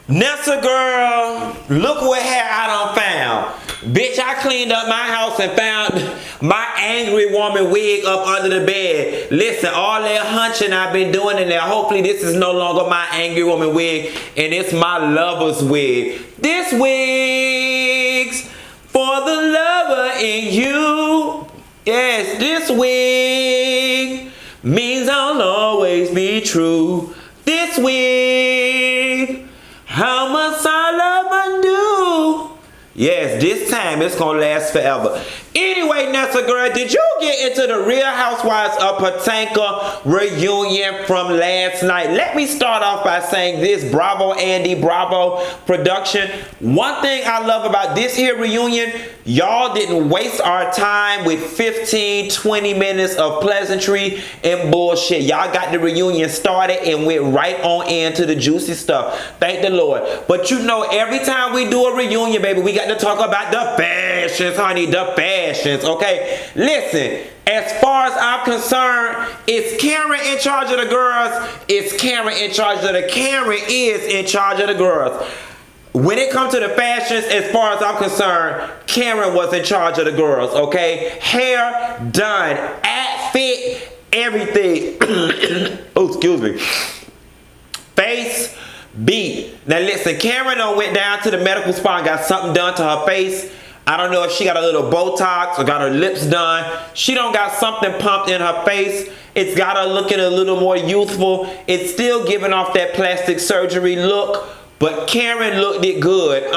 Nessa girl, look what hair I done found. Bitch, I cleaned up my house and found my angry woman wig up under the bed. Listen, all that hunching I've been doing in there, hopefully this is no longer my angry woman wig and it's my lover's wig. This wig's for the lover in you. Yes, this wig means I'll always be true. This wig, how much I love undo. Yes, this time it's gonna last forever. Anyway, Nessa girl, did you get into the Real Housewives of Potomac reunion from last night? Let me start off by saying this. Bravo, Andy. Bravo, production. One thing I love about this here reunion, y'all didn't waste our time with 15, 20 minutes of pleasantry and bullshit. Y'all got the reunion started and went right on into the juicy stuff. Thank the Lord. But you know, every time we do a reunion, baby, we got to talk about the fashions, honey. The fashions, okay? Listen, as far as I'm concerned, it's Karen in charge of the girls. It's Karen in charge of the Karen is in charge of the girls. When it comes to the fashions, as far as I'm concerned, Karen was in charge of the girls, okay? Hair done, outfit, everything. Oh, excuse me. Face beat. Now listen, Karen done went down to the medical spa and got something done to her face. I don't know if she got a little Botox or got her lips done. She don't got something pumped in her face. It's got her looking a little more youthful. It's still giving off that plastic surgery look, but Karen looked it good.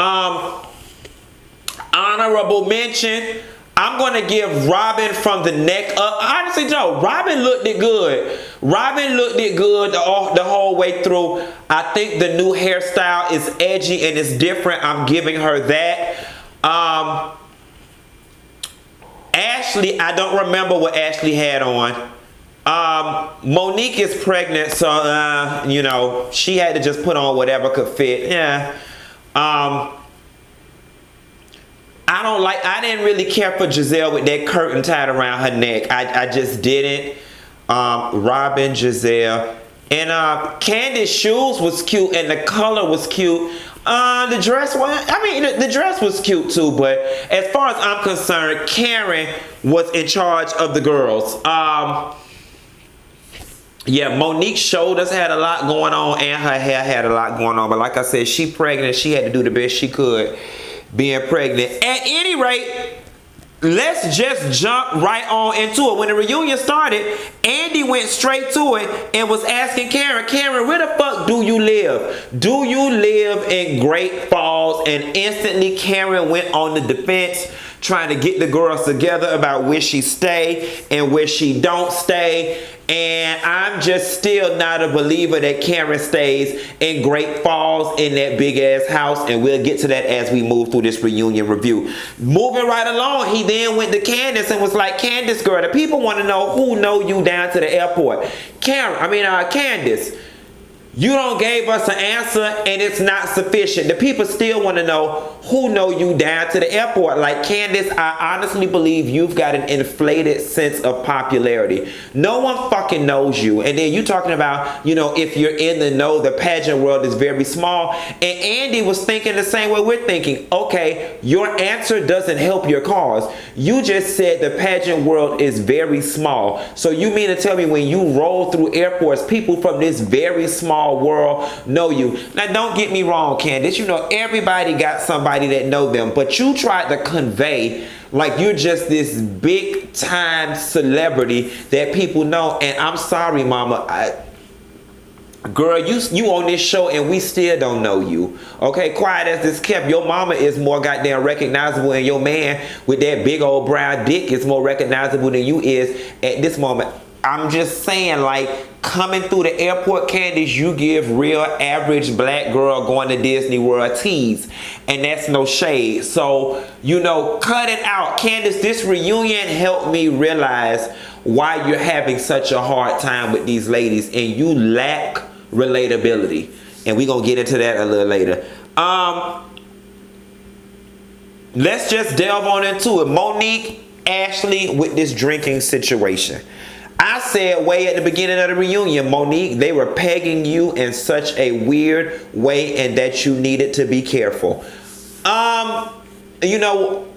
Honorable mention, I'm going to give Robyn from the neck up. Honestly, no, Robyn looked it good. Robyn looked it good the whole way through. I think the new hairstyle is edgy and it's different. I'm giving her that. Ashley, I don't remember what Ashley had on. Monique is pregnant, so, you know, she had to just put on whatever could fit. Yeah. I didn't really care for Gizelle with that curtain tied around her neck. I just didn't. Robyn, Gizelle. And Candiace's shoes was cute and the color was cute. The dress was, the dress was cute too, but as far as I'm concerned, Karen was in charge of the girls. Yeah, Monique's shoulders had a lot going on and her hair had a lot going on. But like I said, she pregnant. She had to do the best she could being pregnant. At any rate, let's just jump right on into it. When the reunion started, Andy went straight to it and was asking Karen, where the fuck do you live? Do you live in Great Falls? And instantly Karen went on the defense, trying to get the girls together about where she stay and where she don't stay. And I'm just still not a believer that Karen stays in Great Falls in that big ass house, and we'll get to that as we move through this reunion review. Moving right along, he then went to Candiace and was like, Candiace girl, the people want to know who know you down to the airport. Candiace, you don't gave us an answer and it's not sufficient. The people still want to know who know you down to the airport. Like, Candiace, I honestly believe you've got an inflated sense of popularity. No one fucking knows you. And then you talking about, you know, if you're in the know, the pageant world is very small. And Andy was thinking the same way we're thinking. Okay, your answer doesn't help your cause. You just said the pageant world is very small. So you mean to tell me when you roll through airports, people from this very small world know you? Now don't get me wrong, Candiace, you know everybody got somebody that know them, but you tried to convey like you're just this big time celebrity that people know. And I'm sorry, mama, girl, you on this show and we still don't know you. Okay, quiet as this kept, your mama is more goddamn recognizable, and your man with that big old brown dick is more recognizable than you is at this moment. I'm just saying, like, coming through the airport, Candiace, you give real average black girl going to Disney World tease. And that's no shade. So, you know, cut it out. Candiace, this reunion helped me realize why you're having such a hard time with these ladies. And you lack relatability. And we're going to get into that a little later. Let's just delve on into it. Monique, Ashley with this drinking situation. I said way at the beginning of the reunion, Monique, they were pegging you in such a weird way and that you needed to be careful. You know,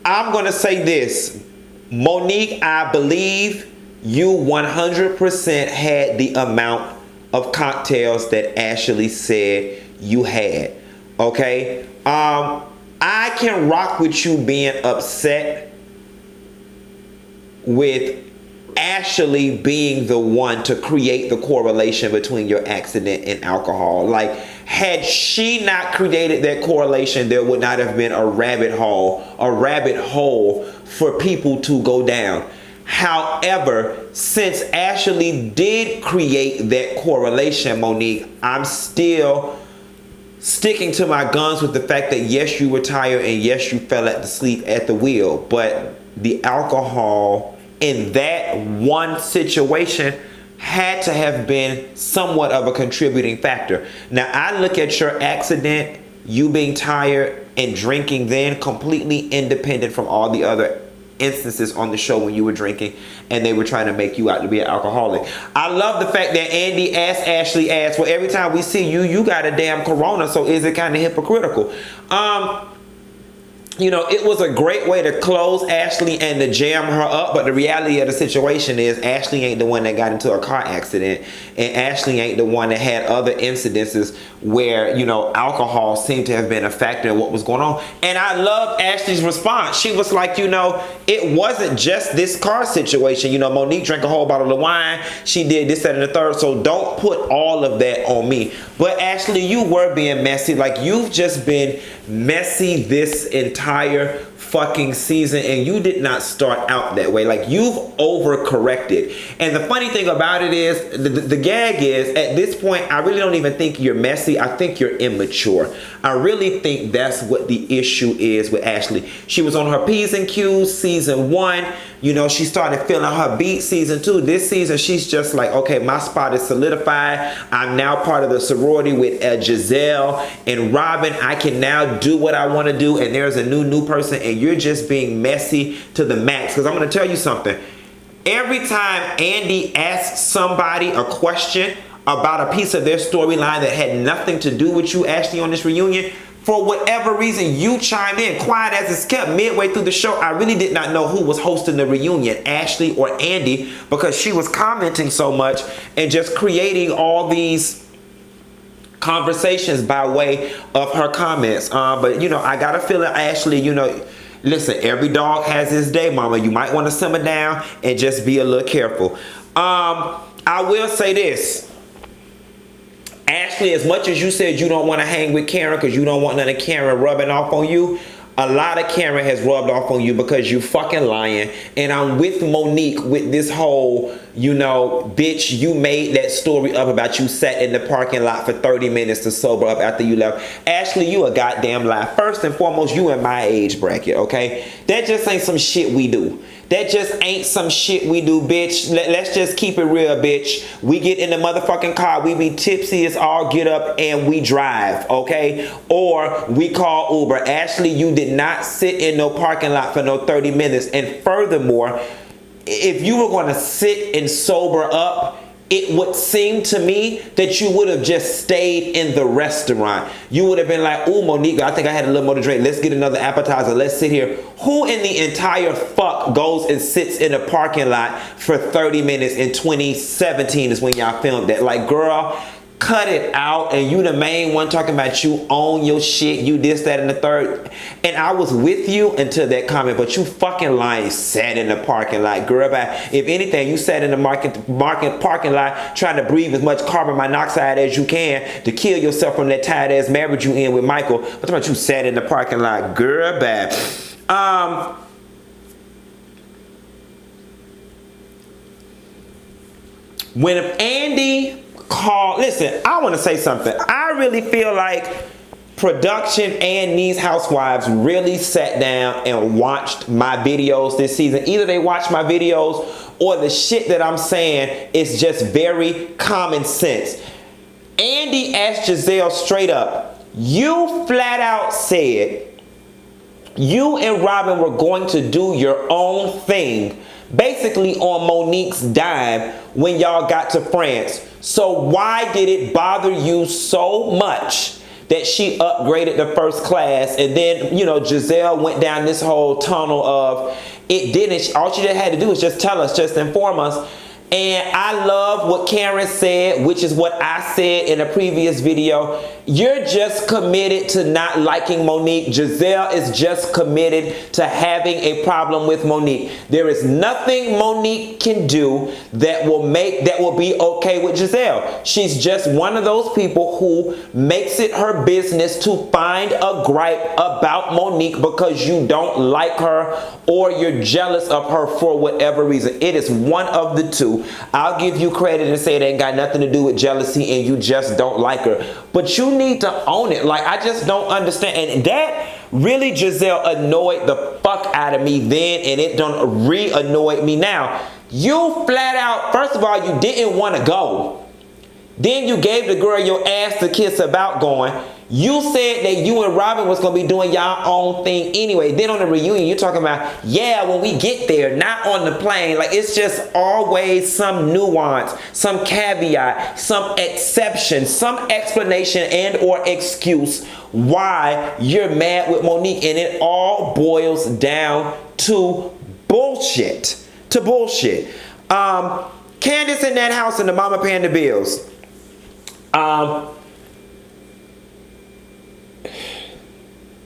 I'm going to say this. Monique, I believe you 100% had the amount of cocktails that Ashley said you had. Okay? I can rock with you being upset with Ashley being the one to create the correlation between your accident and alcohol. Like, had she not created that correlation, there would not have been a rabbit hole for people to go down. However, since Ashley did create that correlation, Monique, I'm still sticking to my guns with the fact that yes, you were tired and yes, you fell asleep at the wheel, but the alcohol in that one situation had to have been somewhat of a contributing factor. Now, I look at your accident, you being tired and drinking then, completely independent from all the other instances on the show when you were drinking and they were trying to make you out to be an alcoholic. I love the fact that Andy asked Ashley, well, every time we see you, you got a damn corona, so is it kind of hypocritical? You know, it was a great way to close Ashley and to jam her up, but the reality of the situation is Ashley ain't the one that got into a car accident, and Ashley ain't the one that had other incidences where, you know, alcohol seemed to have been a factor in what was going on. And I love Ashley's response. She was like, you know, it wasn't just this car situation. You know, Monique drank a whole bottle of wine. She did this, that, and the third. So don't put all of that on me. But Ashley, you were being messy. Like, you've just been messy this entire fucking season, and you did not start out that way. Like, you've overcorrected. And the funny thing about it is, the gag is, at this point, I really don't even think you're messy. I think you're immature. I really think that's what the issue is with Ashley. She was on her P's and Q's season 1. You know, she started feeling her beat season 2. This season, she's just like, okay, my spot is solidified. I'm now part of the sorority with Gizelle and Robyn. I can now do what I want to do, and there's a new person, and you're just being messy to the max. Because I'm going to tell you something. Every time Andy asks somebody a question about a piece of their storyline that had nothing to do with you, Ashley, on this reunion, for whatever reason, you chimed in, quiet as it's kept. Midway through the show, I really did not know who was hosting the reunion, Ashley or Andy, because she was commenting so much and just creating all these conversations by way of her comments. But, you know, I got a feeling, Ashley, you know, listen, every dog has his day, mama. You might want to simmer down and just be a little careful. I will say this. Ashley, as much as you said you don't want to hang with Karen because you don't want none of Karen rubbing off on you, a lot of Karen has rubbed off on you because you fucking lying. And I'm with Monique with this whole, you know, bitch, you made that story up about you sat in the parking lot for 30 minutes to sober up after you left. Ashley, you a goddamn lie. First and foremost, you in my age bracket, okay? That just ain't some shit we do. That just ain't some shit we do, bitch. Let's just keep it real, bitch. We get in the motherfucking car, we be tipsy as all get up, and we drive, okay? Or we call Uber. Ashley, you did not sit in no parking lot for no 30 minutes. And furthermore, if you were going to sit and sober up, it would seem to me that you would have just stayed in the restaurant. You would have been like, ooh, Monique, I think I had a little more to drink. Let's get another appetizer. Let's sit here. Who in the entire fuck goes and sits in a parking lot for 30 minutes in 2017 is when y'all filmed that? Like, girl, cut it out. And you the main one talking about you own your shit, you this, that, and the third. And I was with you until that comment, but you fucking lying, sat in the parking lot. Girl, if anything, you sat in the parking lot trying to breathe as much carbon monoxide as you can to kill yourself from that tired ass marriage you in with Michael. What about you sat in the parking lot? Girl, bad. When Andy call, listen, I want to say something. I really feel like production and these housewives really sat down and watched my videos this season. Either they watched my videos or the shit that I'm saying is just very common sense. Andy asked Gizelle straight up, you flat out said You and Robyn were going to do your own thing, basically on Monique's dime when y'all got to France. So why did it bother you so much that she upgraded to first class? And then, you know, Gizelle went down this whole tunnel of it didn't. All she just had to do was just tell us, just inform us. And I love what Karen said, which is what I said in a previous video. You're just committed to not liking Monique. Gizelle is just committed to having a problem with Monique. There is nothing Monique can do that will be okay with Gizelle. She's just one of those people who makes it her business to find a gripe about Monique because you don't like her or you're jealous of her for whatever reason. It is one of the two. I'll give you credit and say it ain't got nothing to do with jealousy and you just don't like her. But you need to own it. Like, I just don't understand. And that really, Gizelle, annoyed the fuck out of me then, and it done re-annoyed me now. You flat out, first of all, you didn't want to go. Then you gave the girl your ass to kiss about going. You said that you and Robyn was going to be doing y'all own thing anyway. Then on the reunion, you're talking about, yeah, when we get there, not on the plane. Like, it's just always some nuance, some caveat, some exception, some explanation and or excuse why you're mad with Monique. And it all boils down to bullshit. Candiace in that house and the mama paying the bills.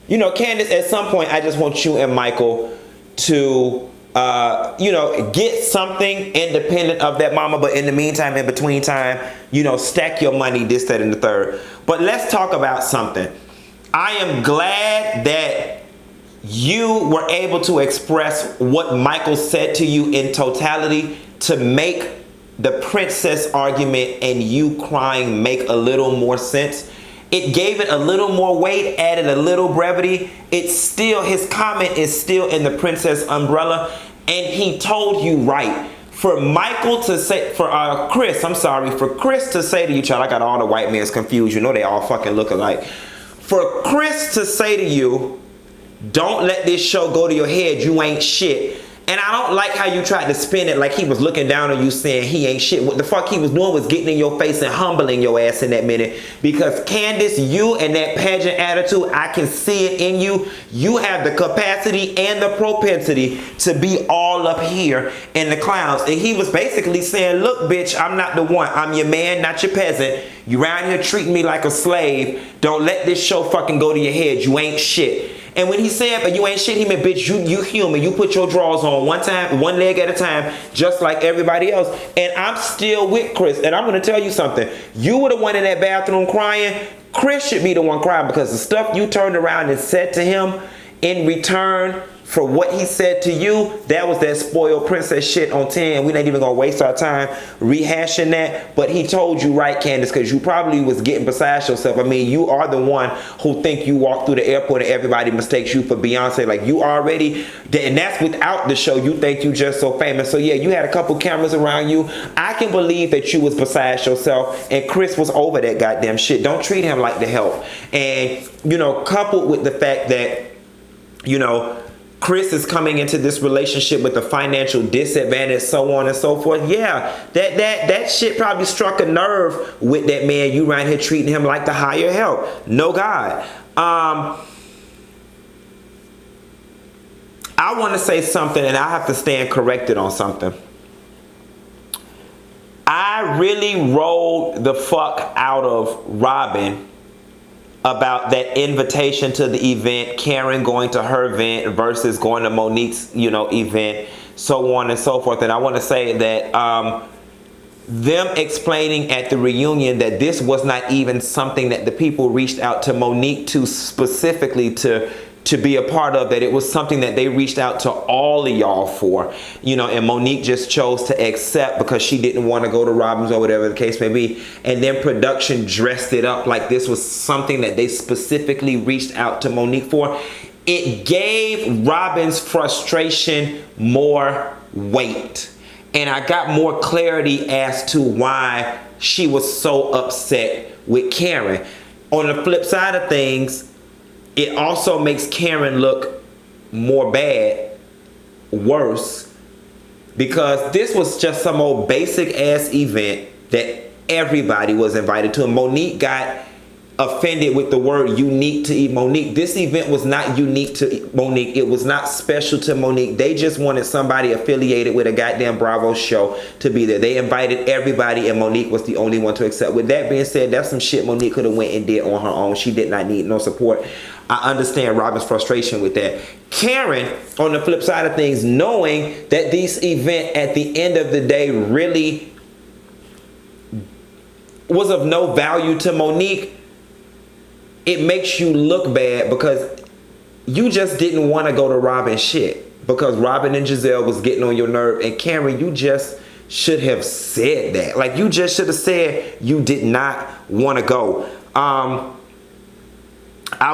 You know, Candiace, at some point, I just want you and Michael to, you know, get something independent of that mama. But in the meantime, in between time, you know, stack your money, this, that, and the third. But let's talk about something. I am glad that you were able to express what Michael said to you in totality to make the princess argument and you crying make a little more sense. It gave it a little more weight, added a little brevity. It's still, his comment is still in the princess umbrella, and he told you right. For Michael to say, for Chris to say to you, child, I got all the white mans confused. You know they all fucking look alike. For Chris to say to you, don't let this show go to your head, you ain't shit. And I don't like how you tried to spin it like he was looking down on you saying he ain't shit. What the fuck he was doing was getting in your face and humbling your ass in that minute. Because Candiace, you and that pageant attitude, I can see it in you. You have the capacity and the propensity to be all up here in the clouds. And he was basically saying, look, bitch, I'm not the one. I'm your man, not your peasant. You around here treating me like a slave. Don't let this show fucking go to your head. You ain't shit. And when he said, but you ain't shit, he meant, bitch, you human. You put your drawers on one leg at a time, just like everybody else. And I'm still with Chris. And I'm going to tell you something. You were the one in that bathroom crying. Chris should be the one crying because the stuff you turned around and said to him in return for what he said to you, that was that spoiled princess shit on 10. We ain't even gonna waste our time rehashing that. But he told you right, Candiace, because you probably was getting beside yourself. I mean, you are the one who think you walk through the airport and everybody mistakes you for Beyonce. Like, you already, and that's without the show. You think you just so famous. So yeah, you had a couple cameras around you. I can believe that you was beside yourself and Chris was over that goddamn shit. Don't treat him like the help. And, you know, coupled with the fact that, you know, Chris is coming into this relationship with a financial disadvantage, so on and so forth. Yeah, that shit probably struck a nerve with that man. You around here treating him like the higher help. No God. I want to say something, and I have to stand corrected on something. I really rolled the fuck out of Robyn about that invitation to the event, Karen going to her event versus going to Monique's, you know, event, so on and so forth. And I want to say that them explaining at the reunion that this was not even something that the people reached out to Monique to specifically to be a part of, that it was something that they reached out to all of y'all for, you know, and Monique just chose to accept because she didn't want to go to Robyn's or whatever the case may be. And then production dressed it up like this was something that they specifically reached out to Monique for. It gave Robyn's frustration more weight. And I got more clarity as to why she was so upset with Karen. On the flip side of things, it also makes Karen look more bad worse, because this was just some old basic ass event that everybody was invited to. And Monique got offended with the word unique to Monique. This event was not unique to Monique. It was not special to Monique. They just wanted somebody affiliated with a goddamn Bravo show to be there. They invited everybody and Monique was the only one to accept. With that being said, that's some shit Monique could have went and did on her own. She did not need no support. I understand Robyn's frustration with that. Karen, on the flip side of things, knowing that this event at the end of the day really was of no value to Monique, it makes you look bad because you just didn't want to go to Robyn shit. Because Robyn and Gizelle was getting on your nerve. And Karen, you just should have said that. Like, you just should have said you did not want to go. I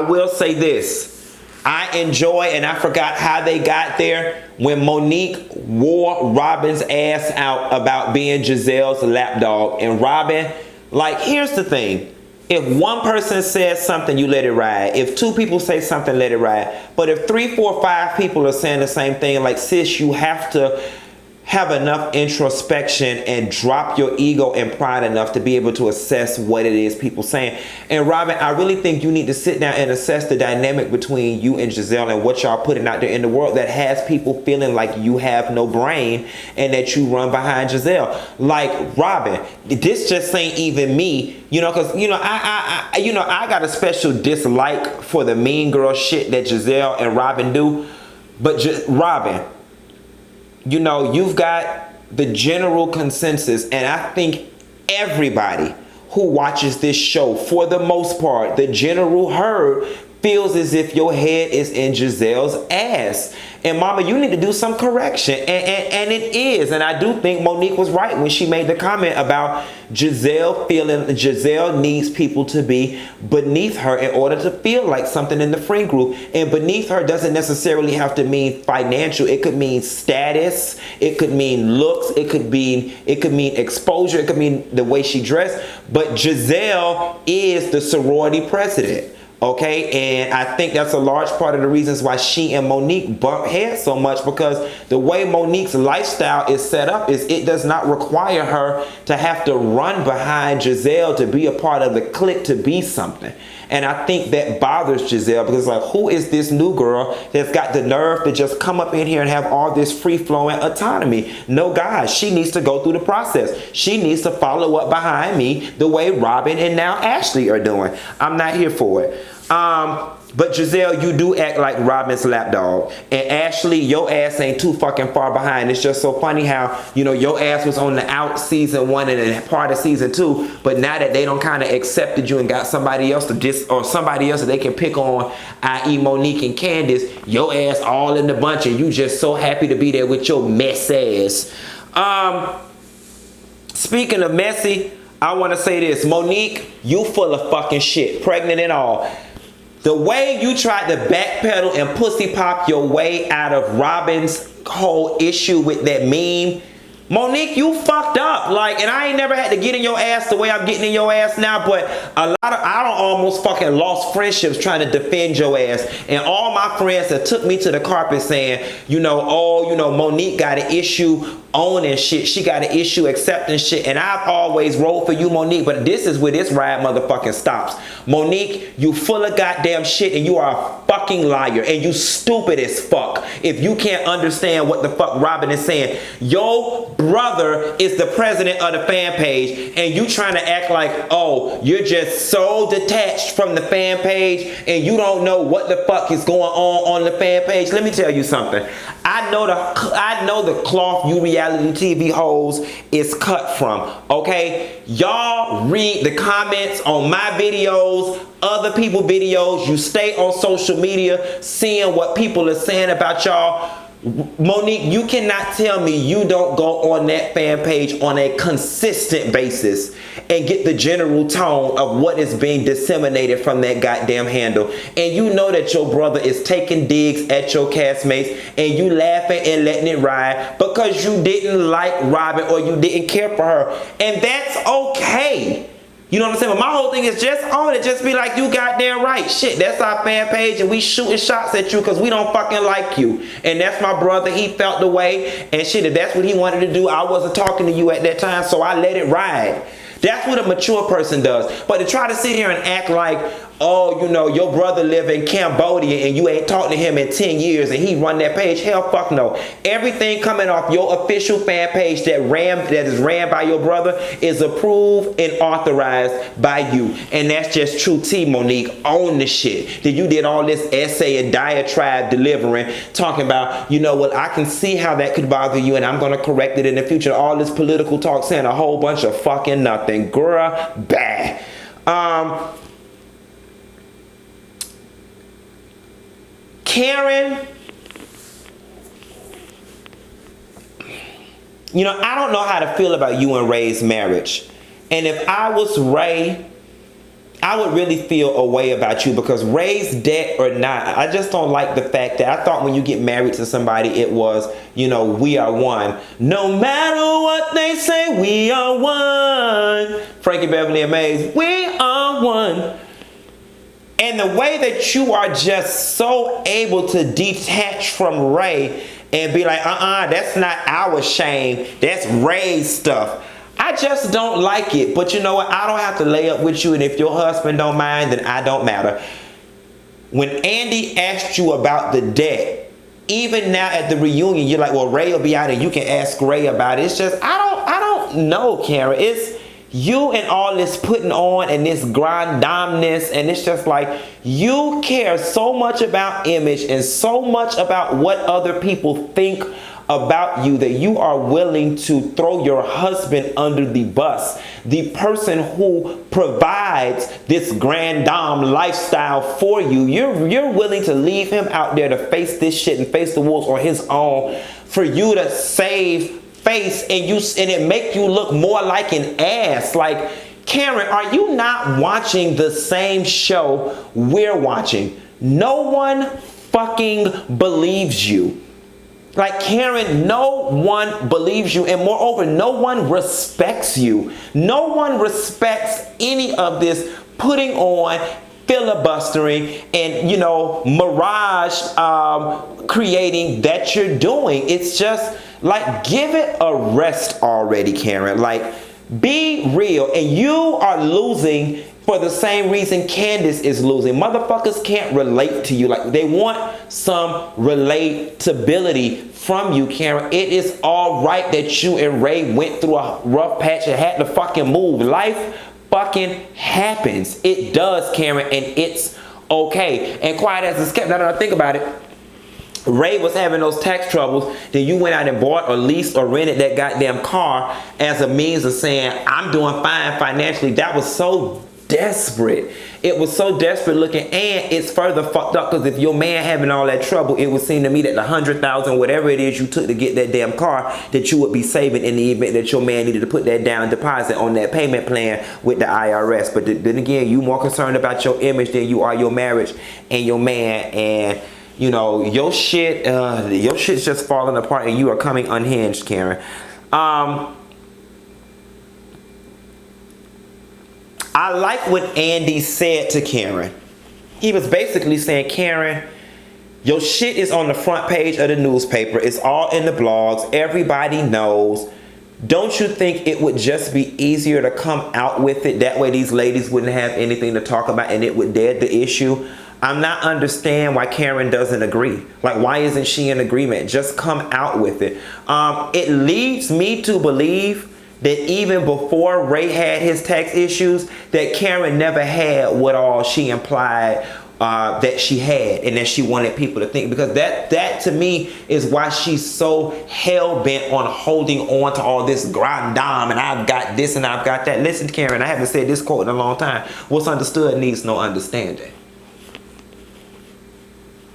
will say this. I enjoy, and I forgot how they got there, when Monique wore Robyn's ass out about being Gizelle's lapdog. And Robyn, like, here's the thing. If one person says something, you let it ride. If two people say something, let it ride. But if 3, 4, 5 people are saying the same thing, like, sis, you have to have enough introspection and drop your ego and pride enough to be able to assess what it is people saying. And Robyn, I really think you need to sit down and assess the dynamic between you and Gizelle and what y'all putting out there in the world that has people feeling like you have no brain and that you run behind Gizelle. Like, Robyn, this just ain't even me, you know, because, you know, I got a special dislike for the mean girl shit that Gizelle and Robyn do. But Robyn, you know, you've got the general consensus, and I think everybody who watches this show, for the most part, the general herd feels as if your head is in Gizelle's ass. And mama, you need to do some correction. And it is. And I do think Monique was right when she made the comment about Gizelle feeling Gizelle needs people to be beneath her in order to feel like something in the friend group. And beneath her doesn't necessarily have to mean financial. It could mean status. It could mean looks. It could mean exposure. It could mean the way she dressed. But Gizelle is the sorority president. Okay, and I think that's a large part of the reasons why she and Monique bump heads so much, because the way Monique's lifestyle is set up is it does not require her to have to run behind Gizelle to be a part of the clique to be something. And I think that bothers Gizelle, because like, who is this new girl that's got the nerve to just come up in here and have all this free-flowing autonomy? No, guys, she needs to go through the process. She needs to follow up behind me the way Robyn and now Ashley are doing. I'm not here for it. But Gizelle, you do act like Robyn's lapdog. And Ashley, your ass ain't too fucking far behind. It's just so funny how, you know, your ass was on the out season 1 and part of season 2. But now that they don't kind of accepted you and got somebody else to or somebody else that they can pick on, i.e. Monique and Candiace, your ass all in the bunch and you just so happy to be there with your mess ass. Speaking of messy, I want to say this. Monique, you full of fucking shit, pregnant and all. The way you tried to backpedal and pussy pop your way out of Robyn's whole issue with that meme, Monique, you fucked up. Like, and I ain't never had to get in your ass the way I'm getting in your ass now, but I don't almost fucking lost friendships trying to defend your ass. And all my friends that took me to the carpet saying, you know, oh, you know, Monique got an issue owning shit. She got an issue accepting shit. And I've always rolled for you, Monique, but this is where this ride motherfucking stops. Monique, you full of goddamn shit and you are a fucking liar. And you stupid as fuck if you can't understand what the fuck Robyn is saying. Yo, brother is the president of the fan page and you trying to act like, oh, you're just so detached from the fan page and you don't know what the fuck is going on the fan page. Let me tell you something. I know the cloth you reality TV hoes is cut from, okay? Y'all read the comments on my videos, other people's videos. You stay on social media seeing what people are saying about y'all. Monique, you cannot tell me you don't go on that fan page on a consistent basis and get the general tone of what is being disseminated from that goddamn handle. And you know that your brother is taking digs at your castmates and you laughing and letting it ride because you didn't like Robyn or you didn't care for her. And that's okay. You know what I'm saying? But my whole thing is just own it. Just be like, you goddamn right. Shit, that's our fan page and we shooting shots at you because we don't fucking like you. And that's my brother. He felt the way. And shit, if that's what he wanted to do, I wasn't talking to you at that time, so I let it ride. That's what a mature person does. But to try to sit here and act like, oh, you know, your brother live in Cambodia and you ain't talked to him in 10 years and he run that page, hell fuck no. Everything coming off your official fan page that is ran by your brother is approved and authorized by you. And that's just true tea, Monique. Own the shit. That you did all this essay and diatribe delivering, talking about, you know what, I can see how that could bother you and I'm going to correct it in the future. All this political talk saying a whole bunch of fucking nothing. Girl, bad. Karen, you know, I don't know how to feel about you and Ray's marriage. And if I was Ray, I would really feel a way about you because Ray's dead or not, I just don't like the fact that I thought when you get married to somebody, it was, you know, we are one. No matter what they say, we are one. Frankie Beverly and Mays, we are one. And the way that you are just so able to detach from Ray and be like, that's not our shame. That's Ray's stuff. I just don't like it. But you know what? I don't have to lay up with you. And if your husband don't mind, then I don't matter. When Andy asked you about the debt, even now at the reunion, you're like, well, Ray will be out and you can ask Ray about it. It's just, I don't know, Karen. It's you and all this putting on and this grandamness, and it's just like you care so much about image and so much about what other people think about you that you are willing to throw your husband under the bus. The person who provides this grand dame lifestyle for you, you're willing to leave him out there to face this shit and face the wolves on his own for you to save face and it make you look more like an ass. Like, Karen, are you not watching the same show we're watching? No one fucking believes you. Like, Karen, no one believes you, and moreover, no one respects you. No one respects any of this putting on, filibustering, and, you know, mirage creating that you're doing. It's just like, give it a rest already, Karen. Like, be real. And you are losing for the same reason Candiace is losing. Motherfuckers can't relate to you. Like, they want some relatability from you, Karen. It is all right that you and Ray went through a rough patch and had to fucking move. Life fucking happens. It does, Karen, and it's okay. And quiet as it's kept, now that I think about it, Ray was having those tax troubles, then you went out and bought or leased or rented that goddamn car as a means of saying, I'm doing fine financially. That was so desperate. It was so desperate looking, and it's further fucked up because if your man having all that trouble, it would seem to me that the $100,000, whatever it is you took to get that damn car, that you would be saving in the event that your man needed to put that down deposit on that payment plan with the IRS. But then again, you more concerned about your image than you are your marriage and your man, and you know, your shit's just falling apart and you are coming unhinged, Karen. I like what Andy said to Karen. He was basically saying, Karen, your shit is on the front page of the newspaper. It's all in the blogs. Everybody knows. Don't you think it would just be easier to come out with it? That way these ladies wouldn't have anything to talk about and it would dead the issue. I'm not understand why Karen doesn't agree. Like, why isn't she in agreement? Just come out with it. It leads me to believe that even before Ray had his tax issues, that Karen never had what all she implied that she had and that she wanted people to think. Because that to me is why she's so hell-bent on holding on to all this grand dame and I've got this and I've got that. Listen, Karen, I haven't said this quote in a long time. What's understood needs no understanding.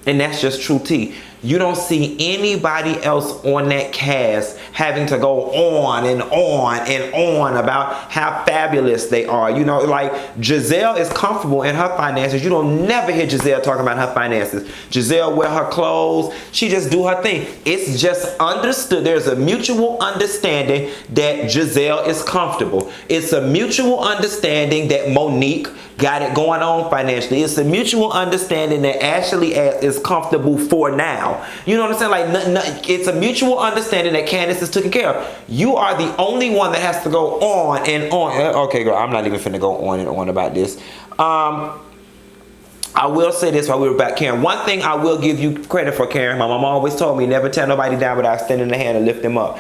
And that's just true tea. You don't see anybody else on that cast having to go on and on and on about how fabulous they are. You know, like Gizelle is comfortable in her finances. You don't never hear Gizelle talking about her finances. Gizelle wear her clothes. She just do her thing. It's just understood. There's a mutual understanding that Gizelle is comfortable. It's a mutual understanding that Monique got it going on financially. It's a mutual understanding that Ashley is comfortable for now. You know what I'm saying? Like, it's a mutual understanding that Candiace is taken care of. You are the only one that has to go on and on. Okay, girl, I'm not even finna go on and on about this. I will say this while we were back, Karen. One thing I will give you credit for, Karen. My mom always told me never tell nobody down without extending the hand and lift them up.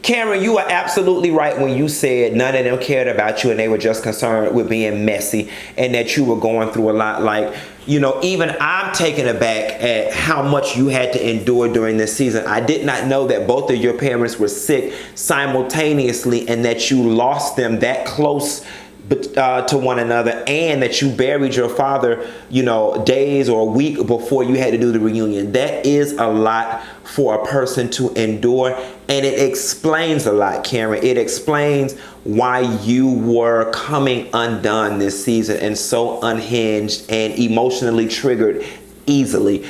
Karen, you are absolutely right when you said none of them cared about you and they were just concerned with being messy and that you were going through a lot. Like, you know, even I'm taken aback at how much you had to endure during this season. I did not know that both of your parents were sick simultaneously and that you lost them that close to one another, and that you buried your father, you know, days or a week before you had to do the reunion. That is a lot for a person to endure, and it explains a lot, Karen. It explains why you were coming undone this season and so unhinged and emotionally triggered easily.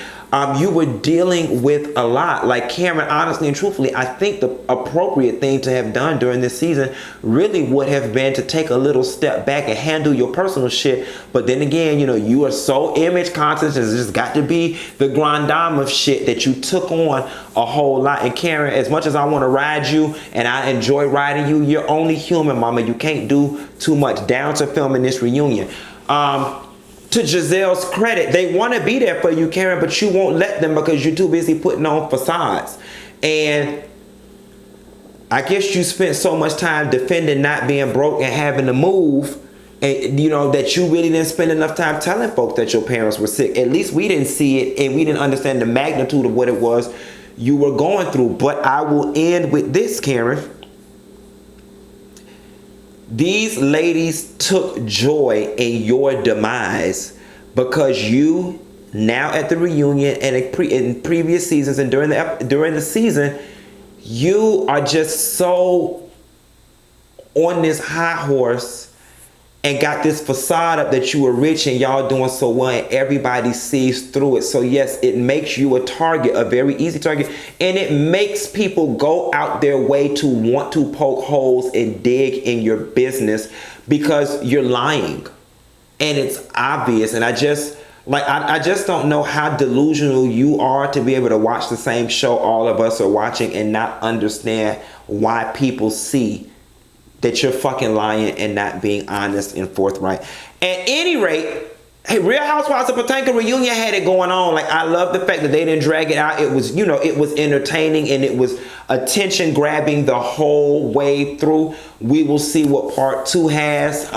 You were dealing with a lot. Like, Karen, honestly and truthfully, I think the appropriate thing to have done during this season really would have been to take a little step back and handle your personal shit. But then again, you know, you are so image conscious, it's just got to be the grand dame of shit that you took on a whole lot. And Karen, as much as I want to ride you and I enjoy riding you, you're only human, mama. You can't do too much. Down to filming this reunion. To Gizelle's credit, they want to be there for you, Karen, but you won't let them because you're too busy putting on facades. And I guess you spent so much time defending not being broke and having to move, and you know, that you really didn't spend enough time telling folks that your parents were sick. At least we didn't see it, and we didn't understand the magnitude of what it was you were going through. But I will end with this, Karen. These ladies took joy in your demise because you, now at the reunion and in previous seasons and during the season, you are just so on this high horse and got this facade up that you were rich and y'all doing so well and everybody sees through it. So yes, it makes you a target, a very easy target, and it makes people go out their way to want to poke holes and dig in your business because you're lying. And it's obvious. And I just don't know how delusional you are to be able to watch the same show all of us are watching and not understand why people see that you're fucking lying and not being honest and forthright. At any rate, hey, Real Housewives of Potomac reunion had it going on. Like, I love the fact that they didn't drag it out. It was, you know, it was entertaining and it was attention grabbing the whole way through. We will see what part 2 has.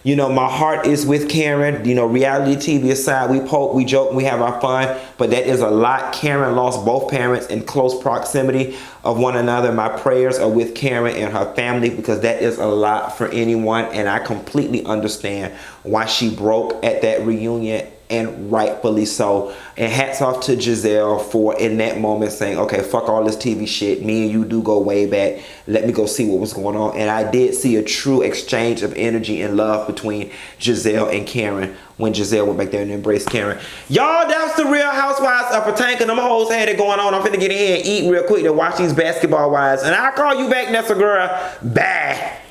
You know, my heart is with Karen. You know, reality TV aside, we poke, we joke, we have our fun, but that is a lot. Karen lost both parents in close proximity of one another. My prayers are with Karen and her family because that is a lot for anyone, and I completely understand why she broke at that reunion, and rightfully so. And hats off to Gizelle for in that moment saying, okay, fuck all this TV shit. Me and you do go way back. Let me go see what was going on. And I did see a true exchange of energy and love between Gizelle and Karen when Gizelle went back there and embraced Karen. Y'all, that's the Real Housewives of Potomac. Them hoes had it going on. I'm finna get in here and eat real quick to watch these basketball wives. And I'll call you back, Nessa girl. Bye.